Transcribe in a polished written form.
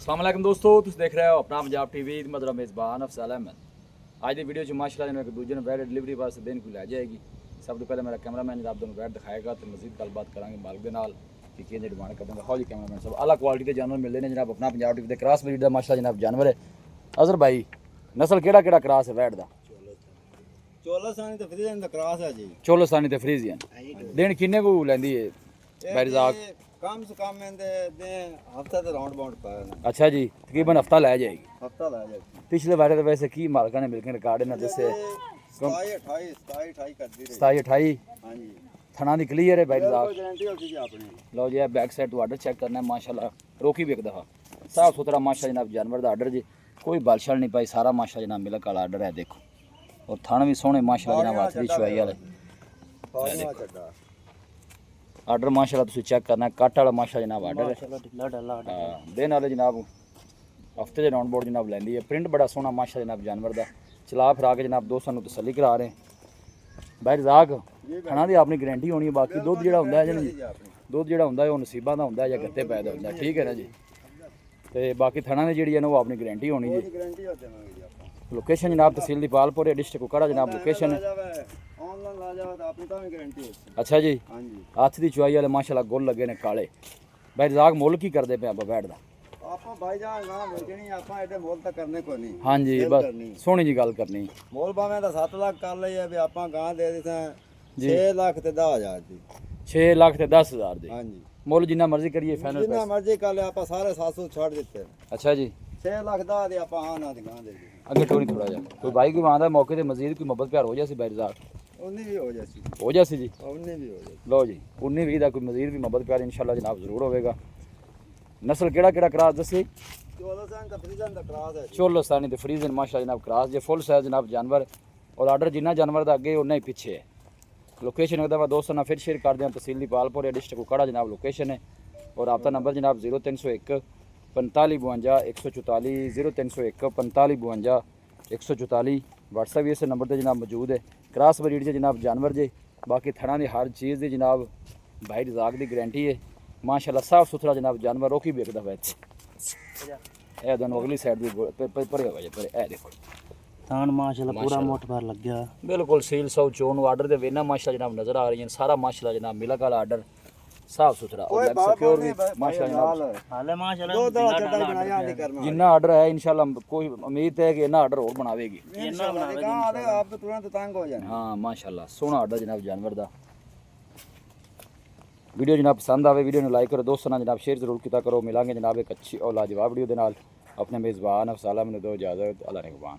अस्सलाम वालेकुम दोस्तों, तुम देख रहे हो अपना पंजाब टीवी। मतलब मेज़बान अफसल अहमद। आज की वीडियो माशाल्लाह एक दूजे ने वैट डिलीवरी वास्ते देने को लै जाएगी। सब तो पहले मेरा कैमरामैन जनाब दोनों वैट दिखाएगा तो मजीद गलबात करांगे मालिक के नाल कि किए डिमांड करेंगे। हाउ जी कैमरामैन सब अलग क्वालिटी के जानवर मिलते हैं जनाब अपना पंजाब टीवी के क्रॉस ब्रीड का माशाल्लाह जनाब जानवर है। अजहर भाई नस्ल केड़ा केड़ा क्रॉस है वैट दा? चोलासानी ते फ्रीजियन दा क्रॉस है जी। चोलसानी ते फ्रीजियन दिन किन्ने को लैंदी है बैरिज़ाक? कम से कम में दे हफ्ता ते राउंड बाउंड पाना। अच्छा जी, तकरीबन हफ्ता लै जाएगी। हफ्ता ला जाए। पिछले बारे तो वैसे की मालका ने मिलकर रिकॉर्ड ना जैसे 27 28 कर दी रही। 27 28 हां जी। थना दी क्लियर है बैरिज़ाक। कोई गारंटी होगी जी अपनी। लो जी बैक साइड तो आर्डर चेक करना है माशाल्लाह। रोकी भी एक दफ़ा साफ सुथरा माशा जनाब जानवर का आर्डर जी, कोई बालशाल नहीं पाई, सारा माशा जनाब मिलक वाला आर्डर है। देखो और थाना भी सोहने माशा जनाब हाथ की चुआई वाले आर्डर माशाल्लाह तुम चेक करना है। कट वाला माशा जनाब आर्डर है। दिन वाले जनाब हफ्ते के राउंड बोर्ड जनाब लैंदी है। प्रिंट बड़ा सोहना माशा जनाब जानवर का। चला फिरा के जनाब दोस्तों को तसली करा रहे हैं। बैरिज़ाक खाना की अपनी गारंटी होनी है। बाकी दुध जो होंगे दुध जो होंगे वो नसीबा का होंगे या गत्ते पैदा होंगे, ठीक है ना जी। तो बाकी थना की जी वो अपनी गारंटी होनी जी। लोकेशन जनाब तहसील दीपालपुर डिस्ट्रिक्ट कुकड़ा जनाब लोकेशन है। अच्छा जी, हाथ की चुआई वाले माशाल्लाह गोल लगे ने काले। बैरिज़ाक मुल की करते पे आप बैठ दा? हाँ जी बस सोहनी जी गल करनी। मोल भावें दा 7 लाख कर लई है भी आपां गां दे दित्ता 6 लाख ते 10,000 दी। 6 लाख ते 10,000 दी। हां जी मुल जिन्ना मर्जी करिए फाइनल जिन्ना मर्जी कर ले आपां सारे 700 छड़ दित्ते। अच्छा जी 6 लाख 10 दे आपां हां ना दी गां दे दी। अगे टोरी थोड़ा जा कोई भाई कोई आंदा मौके ते मजीद कोई मोहब्बत प्यार हो जासी बैरिज़ाक उन्नी भी हो जासी जी। उन्नी भी हो जासी। लो जी 19 20 का कोई मजीद भी मोहब्बत प्यार इंशाल्लाह जनाब जरूर होगा। नस्ल केड़ा केड़ा क्रॉस दसी? चोलासानी दा फ्रीजियन दा क्रॉस है। चोलसानी ते फ्रीजियन माशाल्लाह जनाब क्रॉस जे फुल साइज जनाब जानवर और आर्डर जिन्ना जानवर का अगे उन्ना ही पीछे है। लोकेशन एक दफ़ा दोस्तों ना फिर शेयर कर दें। तहसील दीपालपुर डिस्ट्रिक्ट कुकड़ा जनाब लोकेशन है। और आपका नंबर जनाब 0301 45 52 144 0301 45 52 144। व्हाट्सएप भी इस नंबर पर जनाब मौजूद है। क्रॉस ब्रीड से जनाब जानवर जे बाकी थना की हर चीज़ की जनाब बैरिज़ाक की गारंटी है माशाल्लाह। साफ सुथरा जनाब जानवर रोकी भी एक दफ़ा ए दोनों अगली साइड भी परे हो गए पर ए देखो थान माशाल्लाह पूरा मोट भर लग गया बिल्कुल सील सौ चोन आर्डर दे वेना माशाल्लाह जनाब नजर आ रही हैं। सारा माशाल्लाह जनाब मिलक वाला आर्डर साफ सुथरा और लेग सिक्योर भी माशाल्लाह जनाब। हाले माशाल्लाह दो दला चढ़ा बनाया नहीं करना। जिन्ना आर्डर है इंशाल्लाह कोई उम्मीद है कि इन्ना आर्डर और बनावेगी। इन्ना बनावेगी गां आले आप तुरंत तंग हो जाए। हाँ माशाल्लाह सोहना आर्डर जनाब जानवर दा। वीडियो जनाब पसंद आवे वीडियो ने लाइक करो दोस्तों जनाब शेयर जरूर किया करो। मिलांगे जनाब एक अच्छी और लाजवाब वीडियो के नाल। अपने मेज़बान अफसल अहमद दो इजाज़त। अल्लाह निगहबान।